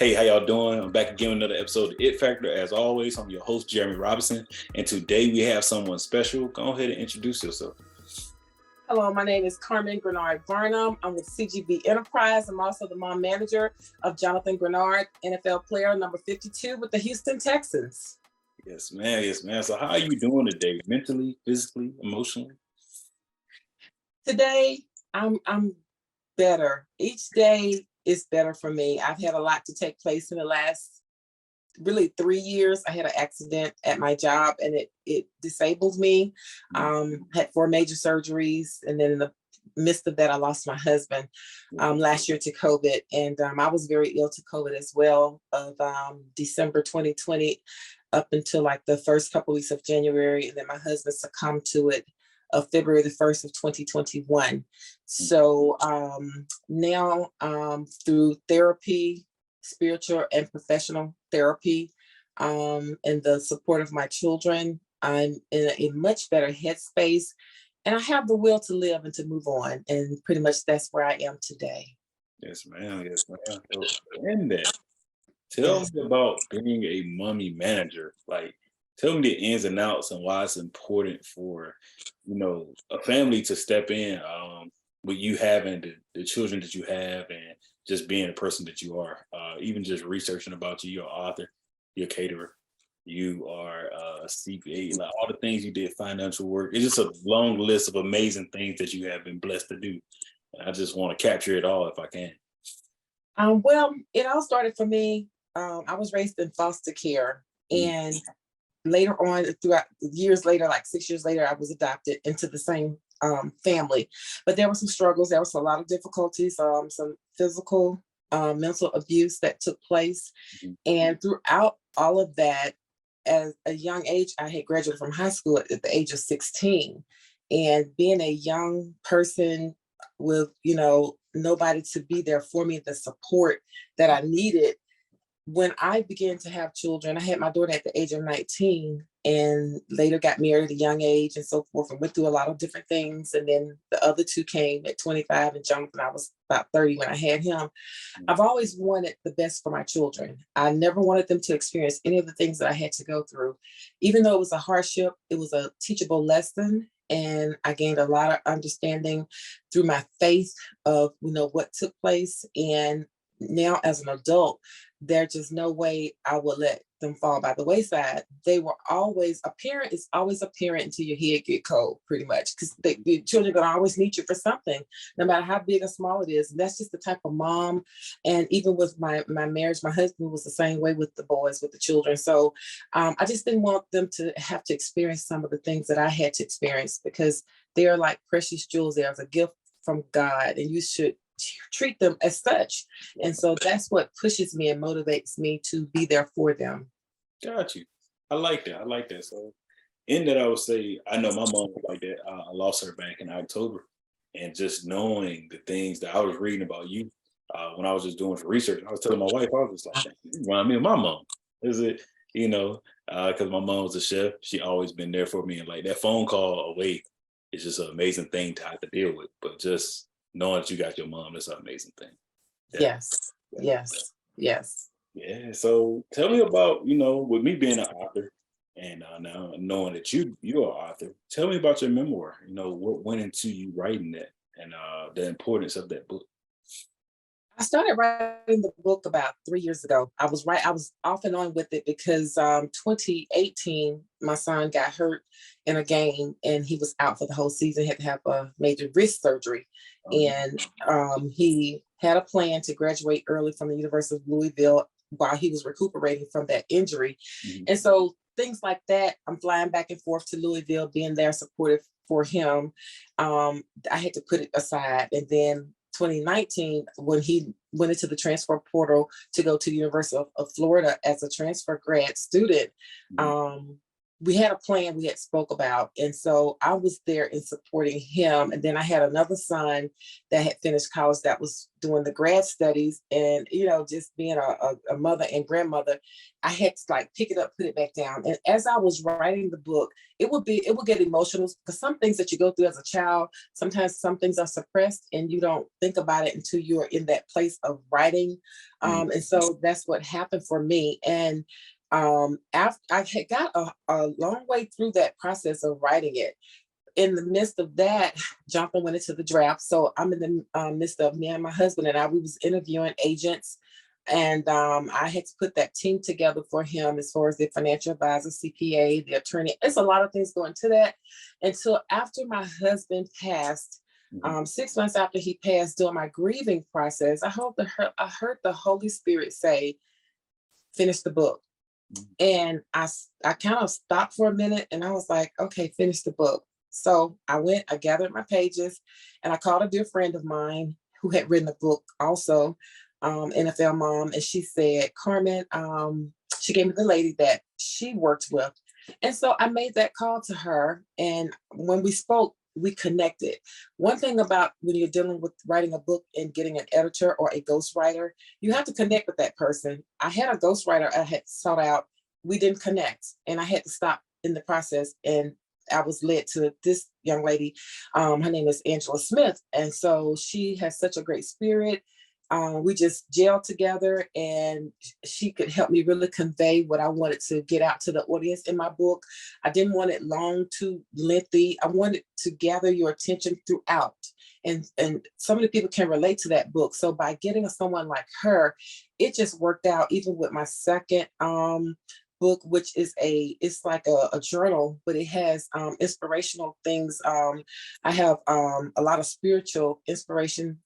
Hey, how y'all doing? I'm back again with another episode of It Factor. As always, I'm your host, Jeremy Robinson, and today we have someone special. Go ahead and introduce yourself. Hello, my name is Carmen Greenard Varnum. I'm with CGB Enterprise. I'm also the mom manager of Jonathan Greenard, NFL player number 52 with the Houston Texans. Yes, ma'am. Yes, ma'am. So how are you doing today? Mentally, physically, emotionally? Today, I'm better. Each day is better for me. I've had a lot to take place in the last really 3 years. I had an accident at my job and it disabled me. Had 4 major surgeries, and then in the midst of that, I lost my husband last year to COVID, and I was very ill to COVID as well. Of December 2020 up until like the first couple weeks of January, and then my husband succumbed to it of February the 1st of 2021. So now through therapy, spiritual and professional therapy, and the support of my children, I'm in a much better headspace, and I have the will to live and to move on. And pretty much that's where I am today. Yes, ma'am. Yes, ma'am. So, in that, tell me about being a mommy manager. Like, tell me the ins and outs and why it's important for, a family to step in with you having the children that you have and just being the person that you are. Even just researching about you, you're an author, you're a caterer, you are a CPA, like all the things you did, financial work. It's just a long list of amazing things that you have been blessed to do. And I just want to capture it all if I can. Well, it all started for me. I was raised in foster care, and later on, throughout years later, like 6 years later, I was adopted into the same family. But there were some struggles. There was a lot of difficulties, some physical, mental abuse that took place. And throughout all of that, at a young age, I had graduated from high school at the age of 16. And being a young person with, nobody to be there for me, the support that I needed. When I began to have children, I had my daughter at the age of 19 and later got married at a young age and so forth, and went through a lot of different things. And then the other two came at 25, and Jonathan, I was about 30 when I had him. I've always wanted the best for my children. I never wanted them to experience any of the things that I had to go through. Even though it was a hardship, it was a teachable lesson. And I gained a lot of understanding through my faith of, what took place. And now as an adult, there's just no way I would let them fall by the wayside. They were always, a parent is always a parent until your head get cold, pretty much, because the children are going to always need you for something, no matter how big or small it is. And that's just the type of mom. And even with my marriage, my husband was the same way with the boys, with the children. So I just didn't want them to have to experience some of the things that I had to experience, because they are like precious jewels. They are a gift from God, and you should treat them as such. And so that's what pushes me and motivates me to be there for them. Got you. I like that. So in that, I would say, I know my mom was like that. I lost her back in October. And just knowing the things that I was reading about you when I was just doing for research, I was telling my wife, I was just like, you remind me of my mom. Is it, because my mom was a chef. She always been there for me. And like that phone call away is just an amazing thing to have to deal with. But just knowing that you got your mom, that's an amazing thing. Yeah. Yes. Yeah. So tell me about, with me being an author and now knowing that you're an author, tell me about your memoir. What went into you writing that and the importance of that book. I started writing the book about 3 years ago. I was off and on with it because 2018, my son got hurt in a game and he was out for the whole season, had to have a major wrist surgery. And he had a plan to graduate early from the University of Louisville while he was recuperating from that injury. And so things like that, I'm flying back and forth to Louisville, being there supportive for him. I had to put it aside. And then 2019, when he went into the transfer portal to go to the University of Florida as a transfer grad student, we had a plan we had spoke about. And so I was there in supporting him. And then I had another son that had finished college that was doing the grad studies. And, just being a mother and grandmother, I had to like pick it up, put it back down. And as I was writing the book, it would get emotional because some things that you go through as a child, sometimes some things are suppressed and you don't think about it until you're in that place of writing. And so that's what happened for me. And after I had got a long way through that process of writing it. In the midst of that, Jonathan went into the draft. So I'm in the midst of me and my husband and we was interviewing agents. And I had to put that team together for him as far as the financial advisor, CPA, the attorney. It's a lot of things going to that. Until after my husband passed, 6 months after he passed, during my grieving process, I heard the Holy Spirit say, finish the book. And I kind of stopped for a minute and I was like, okay, finish the book. So I gathered my pages and I called a dear friend of mine who had written a book also, NFL mom. And she said, Carmen, she gave me the lady that she worked with. And so I made that call to her. And when we spoke, we connected. One thing about when you're dealing with writing a book and getting an editor or a ghostwriter, you have to connect with that person. I had a ghostwriter I had sought out. We didn't connect and I had to stop in the process. And I was led to this young lady. Her name is Angela Smith. And so she has such a great spirit. We just gelled together and she could help me really convey what I wanted to get out to the audience in my book. I didn't want it long, too lengthy. I wanted to gather your attention throughout. And so many people can relate to that book. So by getting someone like her, it just worked out. Even with my second book, which is it's like a journal, but it has inspirational things. I have a lot of spiritual inspiration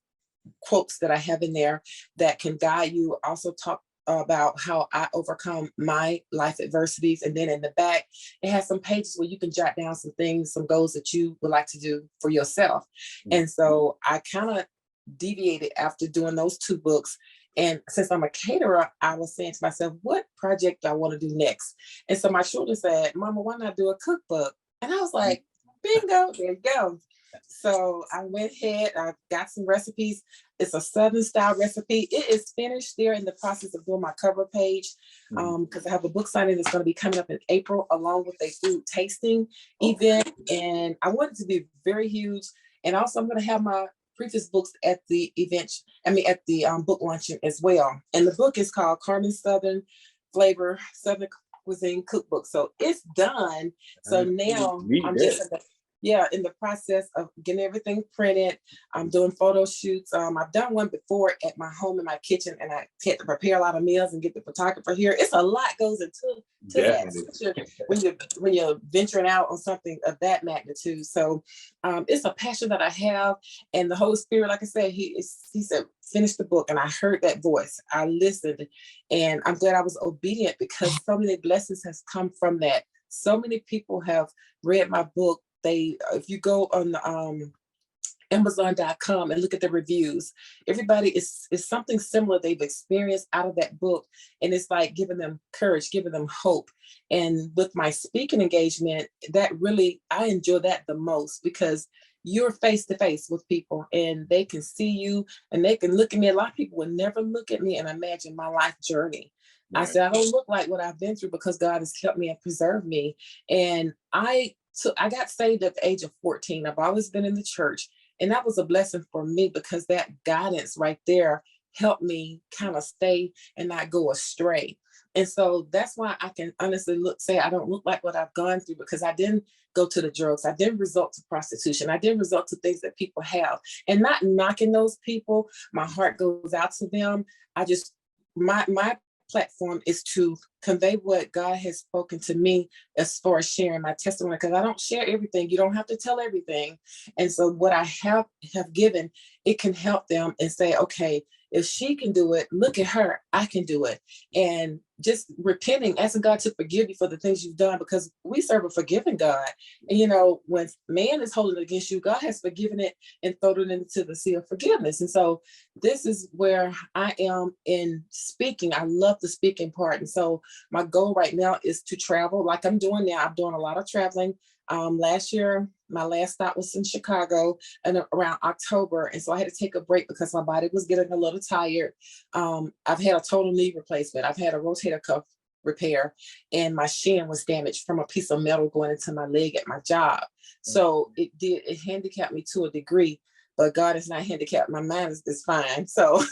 quotes that I have in there that can guide you. Also talk about how I overcome my life adversities. And then in the back, it has some pages where you can jot down some things, some goals that you would like to do for yourself. And so I kind of deviated after doing those two books. And since I'm a caterer, I was saying to myself, what project do I want to do next? And so my children said, Mama, why not do a cookbook? And I was like, bingo, there you go. So I went ahead, I got some recipes. It's a Southern style recipe. It is finished. They're in the process of doing my cover page because I have a book signing that's going to be coming up in April along with a food tasting event. And I want it to be very huge. And also I'm going to have my previous books at the event, at the book luncheon as well. And the book is called Carmen Southern Flavor, Southern Cuisine Cookbook. So it's done. So now I'm just in the process of getting everything printed. I'm doing photo shoots. I've done one before at my home in my kitchen, and I had to prepare a lot of meals and get the photographer here. It's a lot goes into that when you're venturing out on something of that magnitude. So it's a passion that I have, and the Holy Spirit, like I said, he said, finish the book, and I heard that voice. I listened, and I'm glad I was obedient because so many blessings has come from that. So many people have read my book. If you go on the Amazon.com and look at the reviews, everybody is something similar they've experienced out of that book. And it's like giving them courage, giving them hope. And with my speaking engagement, I enjoy that the most because you're face to face with people and they can see you and they can look at me. A lot of people would never look at me and imagine my life journey. Right. I said, I don't look like what I've been through because God has kept me and preserved me. And I got saved at the age of 14. I've always been in the church. And that was a blessing for me because that guidance right there helped me kind of stay and not go astray. And so that's why I can honestly say I don't look like what I've gone through because I didn't go to the drugs. I didn't resort to prostitution. I didn't resort to things that people have. And not knocking those people, my heart goes out to them. My platform is to convey what God has spoken to me as far as sharing my testimony, because I don't share everything. You don't have to tell everything. And so what I have given, it can help them and say, okay, if she can do it, look at her, I can do it. And just repenting, asking God to forgive you for the things you've done, because we serve a forgiving God. And when man is holding it against you, God has forgiven it and thrown it into the sea of forgiveness. And so this is where I am in speaking. I love the speaking part. And so my goal right now is to travel like I'm doing now. I'm doing a lot of traveling. Last year, my last stop was in Chicago and around October. And so I had to take a break because my body was getting a little tired. I've had a total knee replacement. I've had a rotator cuff repair, and my shin was damaged from a piece of metal going into my leg at my job. So it handicapped me to a degree, but God is not handicapped. My mind is fine. So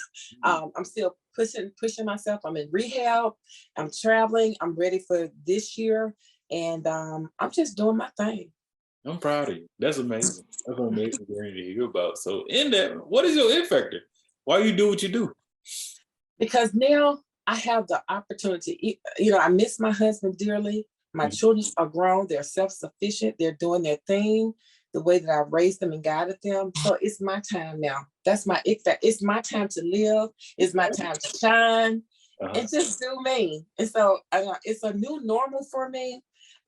I'm still pushing myself. I'm in rehab. I'm traveling. I'm ready for this year. And I'm just doing my thing. I'm proud of you. That's amazing. That's an amazing journey to hear about. So in that, what is your it factor? Why you do what you do? Because now I have the opportunity. I miss my husband dearly. My children are grown. They're self-sufficient. They're doing their thing the way that I've raised them and guided them. So it's my time now. That's my it factor. It's my time to live. It's my time to shine and just do me. And so it's a new normal for me.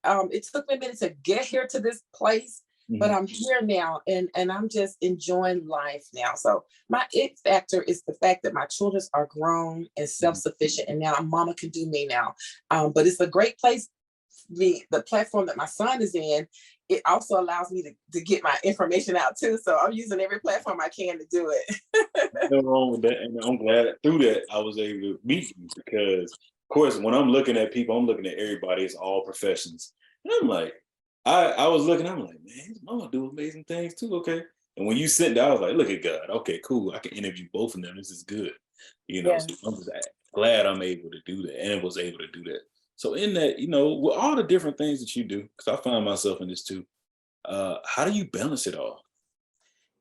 It took me a minute to get here to this place, but I'm here now, and I'm just enjoying life now. So my it factor is the fact that my children are grown and self-sufficient, and now mama can do me now. But it's a great place. The platform that my son is in, it also allows me to get my information out too. So I'm using every platform I can to do it. Nothing wrong with that, and I'm glad through that I was able to meet you, because of course when I'm looking at people, I'm looking at everybody. It's all professions, and I'm like, I was looking, I'm like, man, his mama do amazing things too. Okay, and when you sent that, I was like, look at God. Okay, cool. I can interview both of them. This is good. Yes. So I'm just glad I'm able to do that and was able to do that. So in that, with all the different things that you do, because I find myself in this too, how do you balance it all?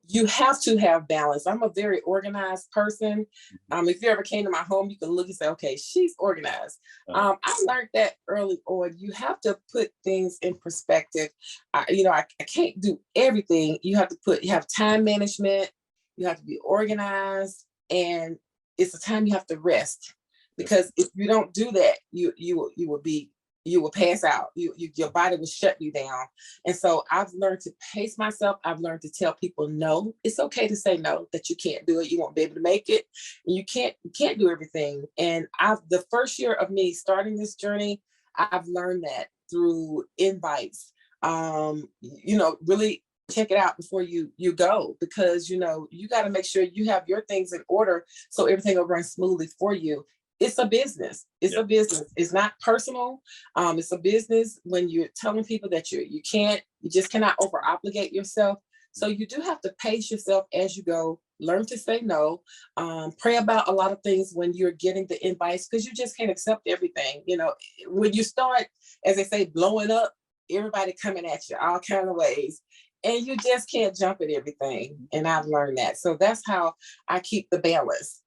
You have to have balance. I'm a very organized person. If you ever came to my home, you can look and say, okay, she's organized. I learned that early on. You have to put things in perspective. I can't do everything. You have time management. You have to be organized, and it's a time you have to rest, because if you don't do that, you will pass out. Your body will shut you down. And so I've learned to pace myself. I've learned to tell people no. It's okay to say no, that you can't do it. You won't be able to make it. You can't do everything. And the first year of me starting this journey, I've learned that through invites. Really check it out before you go, because you got to make sure you have your things in order so everything will run smoothly for you. It's a business. It's a business. It's not personal. It's a business. When you're telling people that you just cannot over obligate yourself. So you do have to pace yourself as you go. Learn to say no. Pray about a lot of things when you're getting the invites, because you just can't accept everything. When you start, as they say, blowing up, everybody coming at you all kind of ways, and you just can't jump at everything. And I've learned that. So that's how I keep the balance.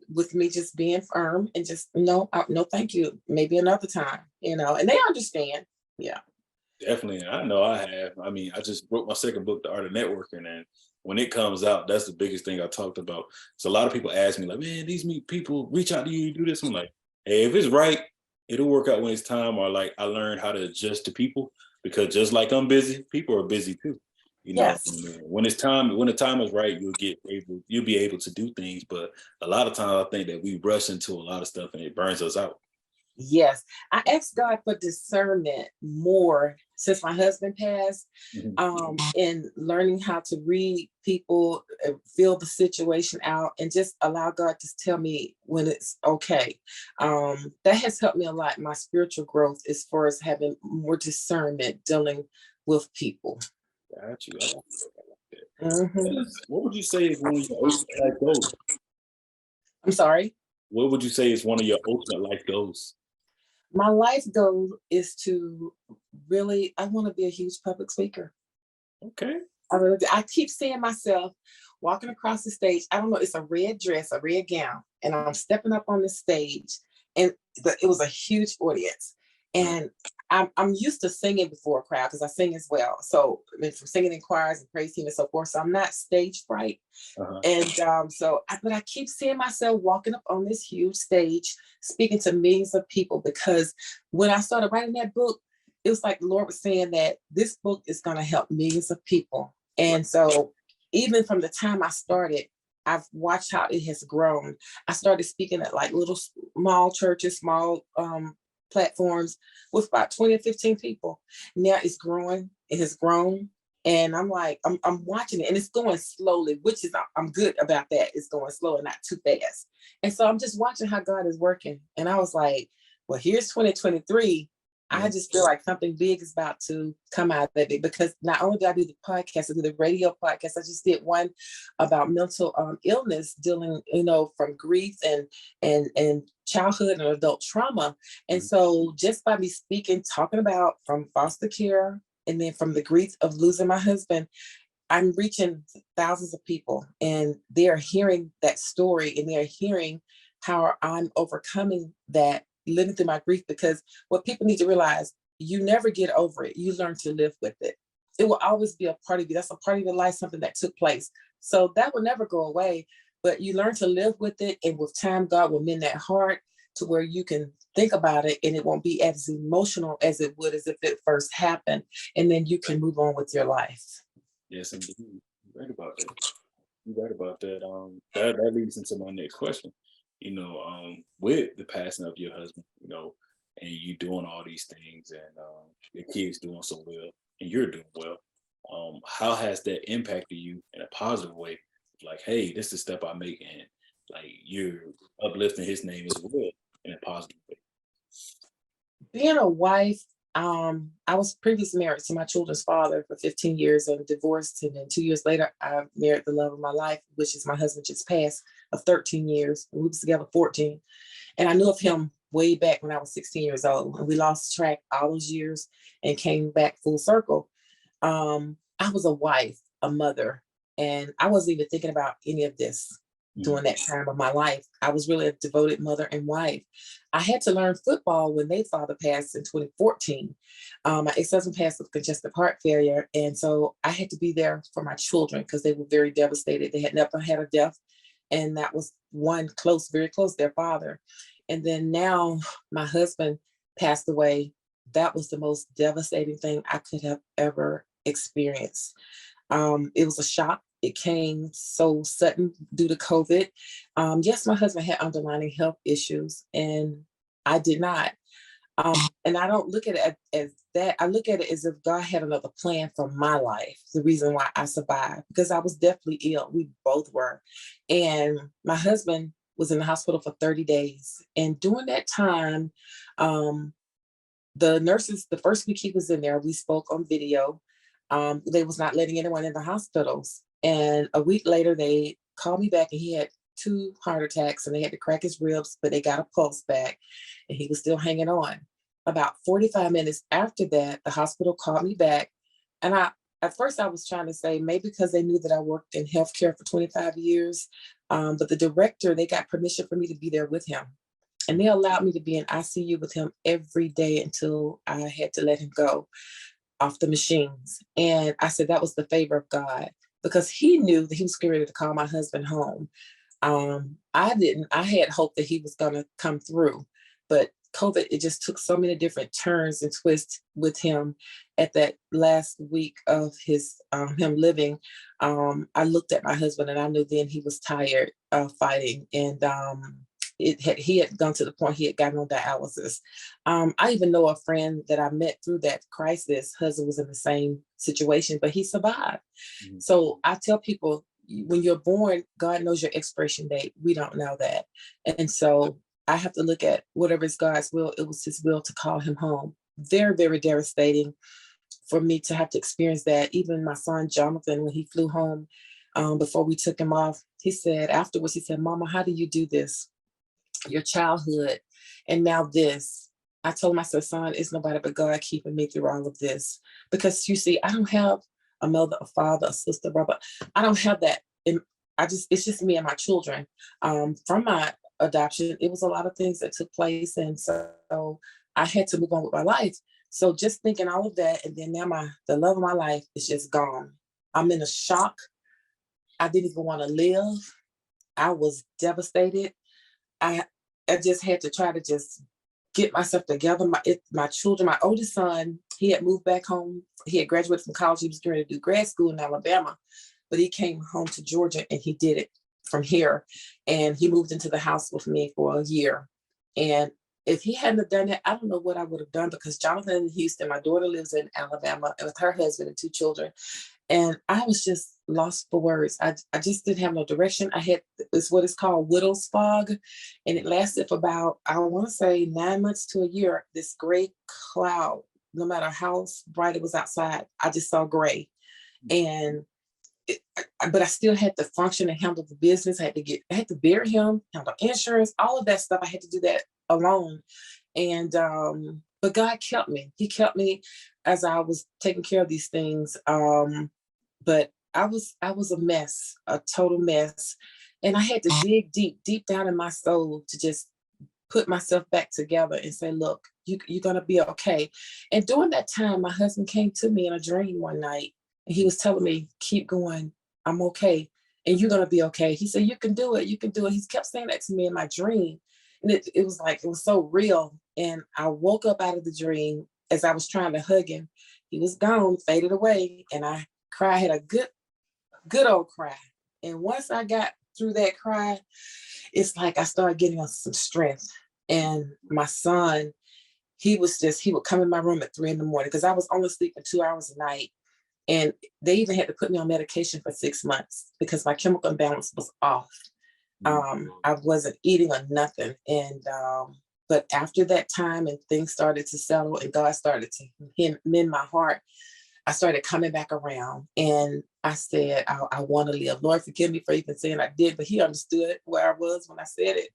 With me just being firm and just no, thank you. Maybe another time, and they understand. Yeah. Definitely. I know I have. I mean, I just wrote my second book, The Art of Networking. And when it comes out, that's the biggest thing I talked about. So a lot of people ask me, like, man, these people reach out to you, do this. I'm like, hey, if it's right, it'll work out when it's time. Or like I learned how to adjust to people, because just like I'm busy, people are busy too. Yes. When the time is right, you'll be able to do things. But a lot of times I think that we rush into a lot of stuff and it burns us out. Yes. I asked God for discernment more since my husband passed, in learning how to read people, feel the situation out, and just allow God to tell me when it's okay. That has helped me a lot in my spiritual growth, as far as having more discernment dealing with people. Got you. I like that. What would you say is one of your ultimate life goals? I'm sorry. What would you say is one of your ultimate life goals? My life goal is to I want to be a huge public speaker. Okay. I keep seeing myself walking across the stage. I don't know, it's a red dress, a red gown, and I'm stepping up on the stage, and it was a huge audience. And I'm used to singing before a crowd because I sing as well. So I mean, from singing in choirs and praise team and so forth. So I'm not stage fright. Uh-huh. And but I keep seeing myself walking up on this huge stage, speaking to millions of people, because when I started writing that book, it was like the Lord was saying that this book is going to help millions of people. And so even from the time I started, I've watched how it has grown. I started speaking at like little small churches, small platforms with about 20 or 15 people. Now it's growing. It has grown. And I'm like, I'm watching it and it's going slowly, which is, I'm good about that. It's going slow and not too fast. And so I'm just watching how God is working. And I was like, well, here's 2023. I just feel like something big is about to come out of it, because not only do I do the podcast, I do the radio podcast. I just did one about mental illness, dealing, from grief and childhood and adult trauma. And so just by me speaking, talking about from foster care and then from the grief of losing my husband, I'm reaching thousands of people, and they're hearing that story and they're hearing how I'm overcoming that, living through my grief. Because what people need to realize, you never get over it. You learn to live with it. It will always be a part of you. That's a part of your life, something that took place. So that will never go away, but you learn to live with it. And with time, God will mend that heart to where you can think about it and it won't be as emotional as it would as if it first happened. And then you can move on with your life. Yes, indeed. You're right about that. You're right about that. That leads into my next question. With the passing of your husband, and you doing all these things, and your kids doing so well, and you're doing well. How has that impacted you in a positive way? Like, hey, this is a step I make, and like you're uplifting his name as well in a positive way. Being a wife, I was previously married to my children's father for 15 years and divorced. And then 2 years later, I married the love of my life, which is my husband just passed, of 13 years. We was together 14. And I knew of him way back when I was 16 years old. And we lost track all those years and came back full circle. I was a wife, a mother, and I wasn't even thinking about any of this during that time of my life. I was really a devoted mother and wife. I had to learn football when their father passed in 2014. My ex-husband passed with congestive heart failure. And so I had to be there for my children because they were very devastated. They had never had a death. And that was one close, very close, their father. And then now my husband passed away. That was the most devastating thing I could have ever experienced. It was a shock. It came so sudden due to COVID. Yes, my husband had underlying health issues, and I did not. And I don't look at it as that. I look at it as if God had another plan for my life. The reason why I survived, because I was definitely ill. We both were. And my husband was in the hospital for 30 days. And during that time, the nurses, the first week he was in there, we spoke on video. They was not letting anyone in the hospitals. And a week later, they called me back and he had 2 heart attacks and they had to crack his ribs, but they got a pulse back and he was still hanging on. About 45 minutes after that, the hospital called me back. And at first I was trying to say, maybe because they knew that I worked in healthcare for 25 years. But the director, they got permission for me to be there with him. And they allowed me to be in ICU with him every day until I had to let him go off the machines. And I said that was the favor of God, because he knew that he was getting ready to call my husband home. I didn't. I had hoped that he was going to come through, but COVID, it just took so many different turns and twists with him. At that last week of him living, I looked at my husband and I knew then he was tired of fighting, and he had gone to the point he had gotten on dialysis. I even know a friend that I met through that crisis. Husband was in the same situation, but he survived. Mm-hmm. So I tell people, when you're born, God knows your expiration date. We don't know that. And so I have to look at whatever is God's will. It was his will to call him home. Very, very devastating for me to have to experience that. Even my son, Jonathan, when he flew home, before we took him off, he said afterwards, he said, "Mama, how do you do this? Your childhood and now this." I told him, I said, "Son, it's nobody but God keeping me through all of this." Because you see, I don't have a mother, a father, a sister, brother. I don't have that. And it's just me and my children. From my adoption, it was a lot of things that took place. And so I had to move on with my life. So just thinking all of that, and then now the love of my life is just gone. I'm in a shock. I didn't even want to live. I was devastated. I I just had to try to just get myself together. My children, my oldest son, he had moved back home. He had graduated from college. He was going to do grad school in Alabama, but he came home to Georgia and he did it from here. And he moved into the house with me for a year. And if he hadn't have done that, I don't know what I would have done, because Jonathan in Houston, my daughter lives in Alabama with her husband and two children. And I was just lost for words. I just didn't have no direction. I had, it's what is called widow's fog. And it lasted for about, I want to say 9 months to a year, this gray cloud. No matter how bright it was outside, I just saw gray. And but I still had to function and handle the business. I had to bury him, handle insurance, all of that stuff. I had to do that alone. And but God kept me. He kept me as I was taking care of these things. But I was a mess, a total mess. And I had to dig deep down in my soul to just put myself back together and say, look, you're gonna be okay. And during that time, my husband came to me in a dream one night, and he was telling me, keep going, I'm okay, and you're gonna be okay. He said, you can do it, you can do it. He kept saying that to me in my dream. And it was like, it was so real. And I woke up out of the dream as I was trying to hug him. He was gone, faded away, and I cried, had a good old cry. And once I got through that cry, it's like I started getting some strength. And my son, he would come in my room at 3 a.m. because I was only sleeping 2 hours a night. And they even had to put me on medication for 6 months because my chemical imbalance was off. I wasn't eating or nothing. And but after that time and things started to settle and God started to mend my heart, I started coming back around, and I said, I want to live. Lord, forgive me for even saying I did, but he understood where I was when I said it.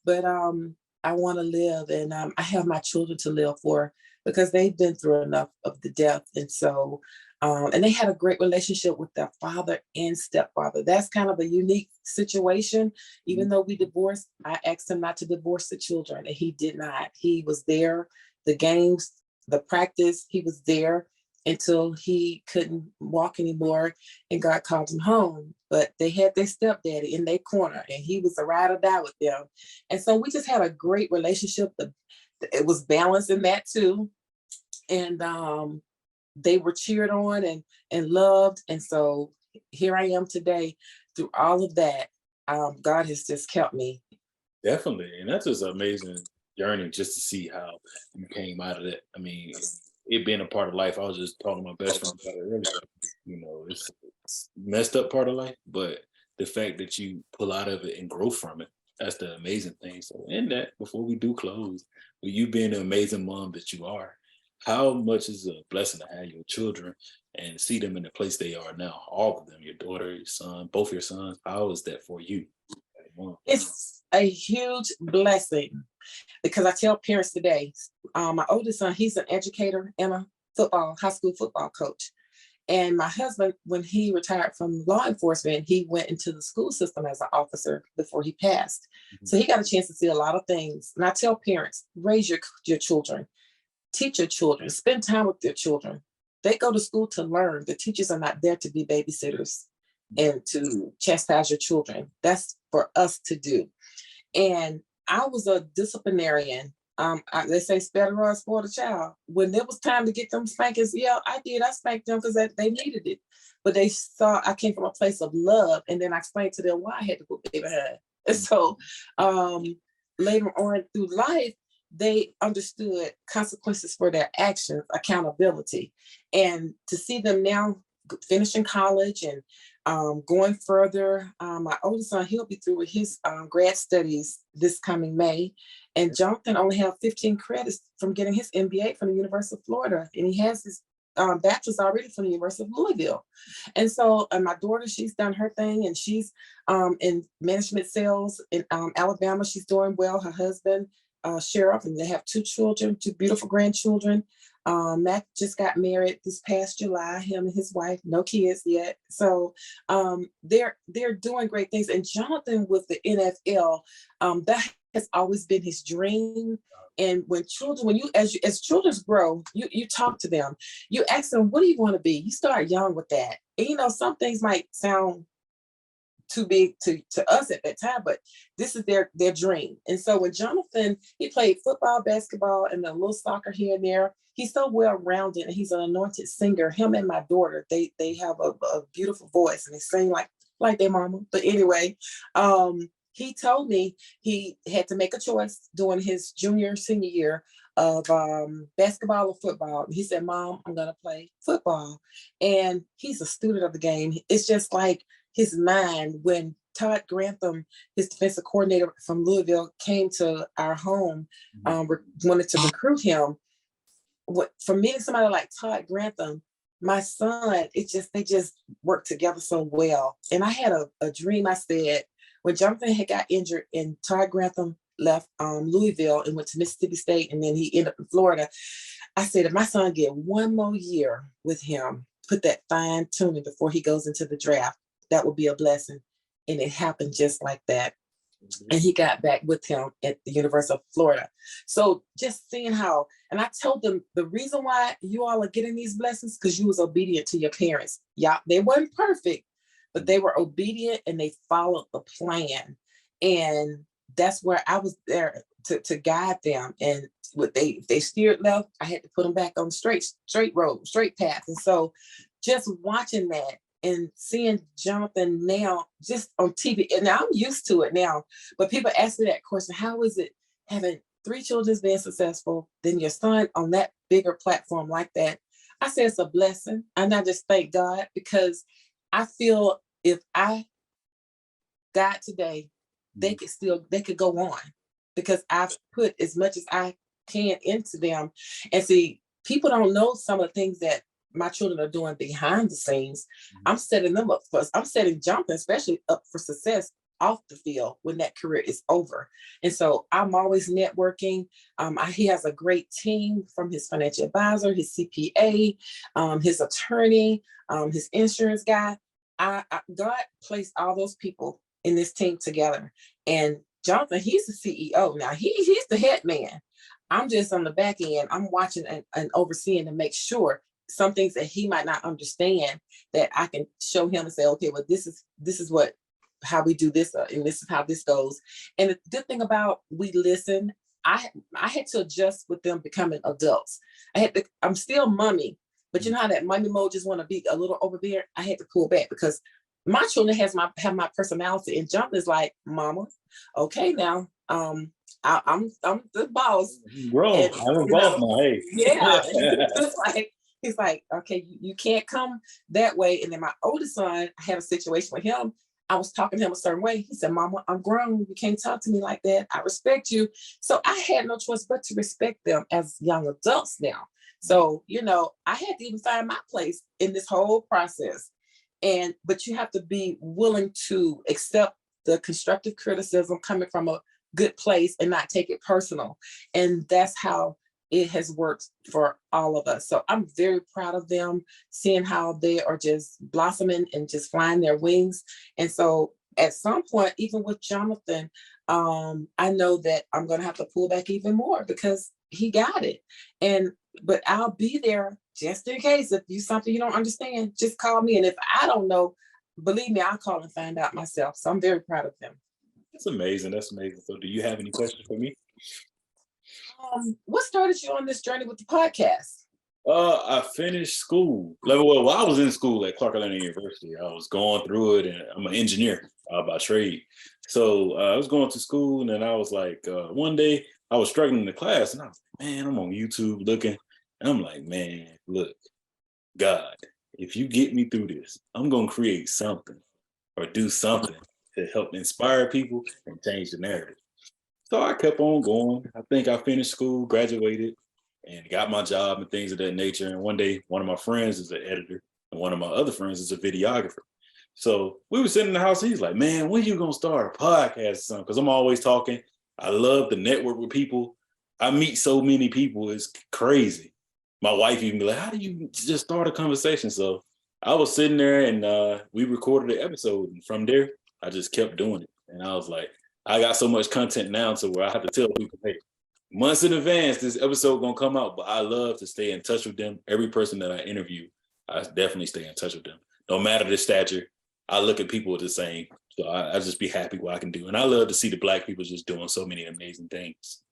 But I want to live, and I have my children to live for, because they've been through enough of the death. And so, and they had a great relationship with their father and stepfather. That's kind of a unique situation. Even though we divorced, I asked him not to divorce the children, and he did not. He was there, the games, the practice, he was there until he couldn't walk anymore, and God called him home. But they had their stepdaddy in their corner, and he was a ride or die with them. And so we just had a great relationship. It was balanced in that too. And they were cheered on and loved. And so here I am today through all of that. God has just kept me. Definitely. And that's just an amazing journey just to see how you came out of that. I mean, it being a part of life, I was just talking to my best friend about it earlier. It's messed up part of life, but the fact that you pull out of it and grow from it, that's the amazing thing. So in that, before we do close, with you being the amazing mom that you are, how much is a blessing to have your children and see them in the place they are now, all of them, your daughter, your son, both your sons. How is that for you? It's a huge blessing, because I tell parents today, my oldest son, he's an educator and a high school football coach. And my husband, when he retired from law enforcement, he went into the school system as an officer before he passed. So he got a chance to see a lot of things. And I tell parents, raise your children, teach your children, spend time with their children. They go to school to learn. The teachers are not there to be babysitters and to chastise your children. That's for us to do. And I was a disciplinarian. They say spare the rod, spoil the child. When it was time to get them spankings, yeah, I did. I spanked them because they needed it. But they saw I came from a place of love, and then I explained to them why I had to put baby behind. And so later on through life, they understood consequences for their actions, accountability. And to see them now finishing college and going further. My oldest son, he'll be through with his grad studies this coming May. And Jonathan only have 15 credits from getting his MBA from the University of Florida. And he has his bachelor's already from the University of Louisville. And so my daughter, she's done her thing, and she's in management sales in Alabama. She's doing well. Her husband, sheriff, and they have 2 children, 2 beautiful grandchildren. Matt just got married this past July, him and his wife, no kids yet. So they're doing great things. And Jonathan with the NFL, that has always been his dream. And when children, as children grow, you talk to them, you ask them, what do you want to be? You start young with that. And some things might sound too big to us at that time, but this is their dream. And so when Jonathan, he played football, basketball, and a little soccer here and there. He's so well rounded, and he's an anointed singer. Him and my daughter, they have a beautiful voice, and they sing like their mama. But anyway, he told me he had to make a choice during his senior year of basketball or football. He said, Mom, I'm going to play football. And he's a student of the game. It's just like his mind when Todd Grantham, his defensive coordinator from Louisville, came to our home, wanted to recruit him. For meeting somebody like Todd Grantham, my son, they just worked together so well. And I had a dream. I said, when Jonathan had got injured and Todd Grantham left Louisville and went to Mississippi State, and then he ended up in Florida, I said, if my son get one more year with him, put that fine tuning before he goes into the draft, that would be a blessing. And it happened just like that. And he got back with him at the University of Florida. So just seeing how, and I told them the reason why you all are getting these blessings, because you was obedient to your parents. Yeah, they weren't perfect, but they were obedient and they followed the plan. And that's where I was there to guide them. And if they steered left, I had to put them back on straight road, straight path. And so just watching that and seeing Jonathan now just on TV, and now I'm used to it now, but people ask me that question, how is it having 3 children being successful, then your son on that bigger platform like that? I say it's a blessing. And I just thank God, because I feel if I died today, they could go on, because I've put as much as I can into them. And see, people don't know some of the things that my children are doing behind the scenes. I'm setting them up I'm setting Jonathan especially up for success off the field when that career is over. And so I'm always networking. He has a great team, from his financial advisor, his CPA, his attorney, his insurance guy. God placed all those people in this team together. And Jonathan, he's the CEO now. He's the head man. I'm just on the back end. I'm watching and overseeing to make sure some things that he might not understand, that I can show him and say, okay, well, this is how we do this, and this is how this goes. And the good thing we listen, I had to adjust with them becoming adults. I'm still mommy, but you know how that mommy mode just want to be a little over there. I had to pull back, because my children have my personality, and Jonathan is like, Mama, okay, now I'm the boss. Bro, I'm a boss now. Hey, yeah. He's like, okay, you can't come that way. And then my oldest son, I had a situation with him. I was talking to him a certain way. He said, Mama, I'm grown. You can't talk to me like that. I respect you. So I had no choice but to respect them as young adults now. So, I had to even find my place in this whole process. But you have to be willing to accept the constructive criticism coming from a good place and not take it personal. And that's how it has worked for all of us. So I'm very proud of them, seeing how they are just blossoming and just flying their wings. And so at some point, even with Jonathan, I know that I'm going to have to pull back even more, because he got it. But I'll be there just in case. If you something you don't understand, just call me. And if I don't know, believe me, I'll call and find out myself. So I'm very proud of them. that's amazing. That's amazing. So do you have any questions for me? What started you on this journey with the podcast? I finished school. Well, I was in school at Clark Atlanta University. I was going through it, and I'm an engineer by trade. So I was going to school, and then I was like, one day I was struggling in the class, and I was like, man, I'm on YouTube looking, and I'm like, man, look, God, if you get me through this, I'm gonna create something or do something to help inspire people and change the narrative. So I kept on going. I think I finished school, graduated, and got my job and things of that nature. And one day, one of my friends is an editor, and one of my other friends is a videographer. So we were sitting in the house, and he's like, man, when you gonna start a podcast or something? Because I'm always talking. I love to network with people. I meet so many people, it's crazy. My wife even be like, how do you just start a conversation? So I was sitting there, and we recorded an episode. And from there, I just kept doing it. And I was like, I got so much content now to where I have to tell people, hey, months in advance, this episode gonna come out. But I love to stay in touch with them. Every person that I interview, I definitely stay in touch with them. No matter the stature, I look at people the same. So I just be happy what I can do. And I love to see the Black people just doing so many amazing things.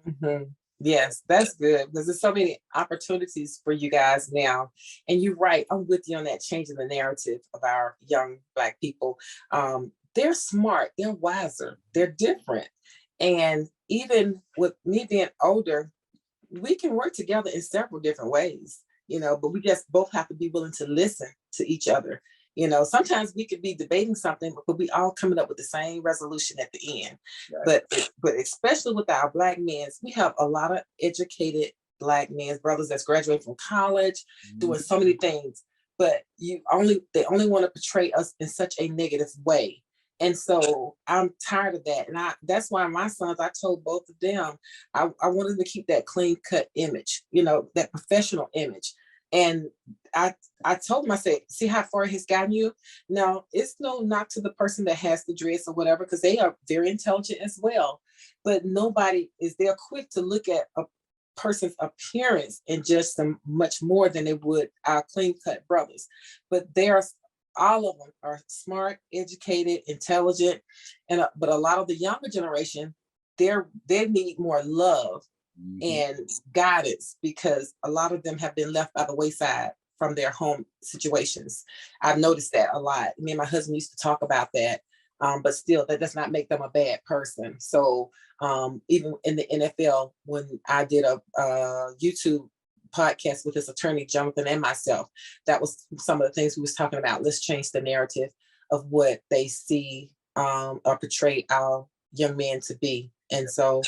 Mm-hmm. Yes, that's good because there's so many opportunities for you guys now. And you're right, I'm with you on that, changing the narrative of our young Black people. They're smart, they're wiser, they're different. And even with me being older, we can work together in several different ways, but we just both have to be willing to listen to each other. Sometimes we could be debating something, but we all coming up with the same resolution at the end. Right. But especially with our Black men, we have a lot of educated Black men, brothers that's graduating from college, doing so many things, but they only want to portray us in such a negative way. And so I'm tired of that. And that's why my sons, I told both of them, I wanted to keep that clean cut image, that professional image. And I told him, I said, see how far he's gotten you? Now, it's no knock to the person that has the dress or whatever, because they are very intelligent as well. But nobody is there quick to look at a person's appearance and judge them much more than they would our clean cut brothers. But all of them are smart, educated, intelligent, but a lot of the younger generation, they need more love and guidance, because a lot of them have been left by the wayside from their home situations. I've noticed that a lot. Me and my husband used to talk about that, but still, that does not make them a bad person. So even in the NFL, when I did a YouTube podcast with his attorney, Jonathan, and myself, that was some of the things we was talking about. Let's change the narrative of what they see or portray our young men to be. And so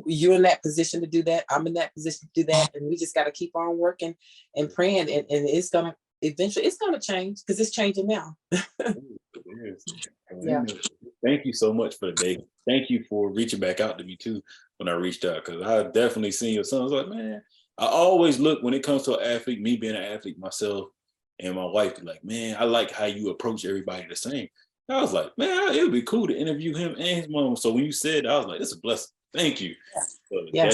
you're in that position to do that. I'm in that position to do that. And we just got to keep on working and praying. And it's going to eventually, it's going to change, because it's changing now. Yeah. Thank you so much for the day. Thank you for reaching back out to me too when I reached out, because I definitely seen your son. I was like, man, I always look, when it comes to an athlete, me being an athlete myself, and my wife be like, man, I like how you approach everybody the same. I was like, man, it would be cool to interview him and his mom. So when you said that, I was like, it's a blessing. Thank you. Yeah.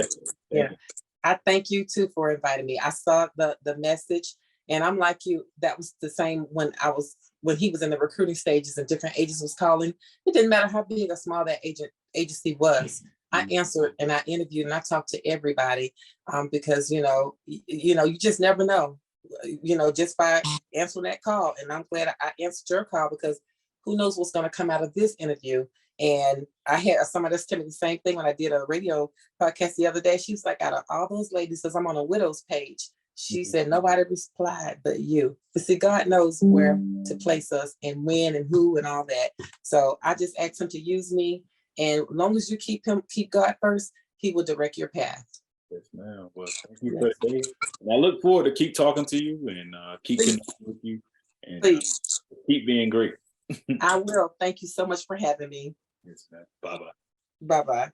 I thank you too for inviting me. I saw the message, and I'm like you. That was the same when he was in the recruiting stages and different agents was calling. It didn't matter how big or small that agency was. I answered and I interviewed and I talked to everybody, because you just never know, just by answering that call. And I'm glad I answered your call, because who knows what's going to come out of this interview. And I had somebody else tell me the same thing when I did a radio podcast the other day. She was like, out of all those ladies, because I'm on a widow's page, she said, nobody replied but you. But see, God knows where to place us and when and who and all that. So I just asked him to use me. And as long as you keep God first, he will direct your path. Yes, ma'am. Well, thank you for today. And I look forward to keep talking to you and keep connecting with you, and keep being great. I will. Thank you so much for having me. Yes, ma'am. Bye-bye. Bye-bye.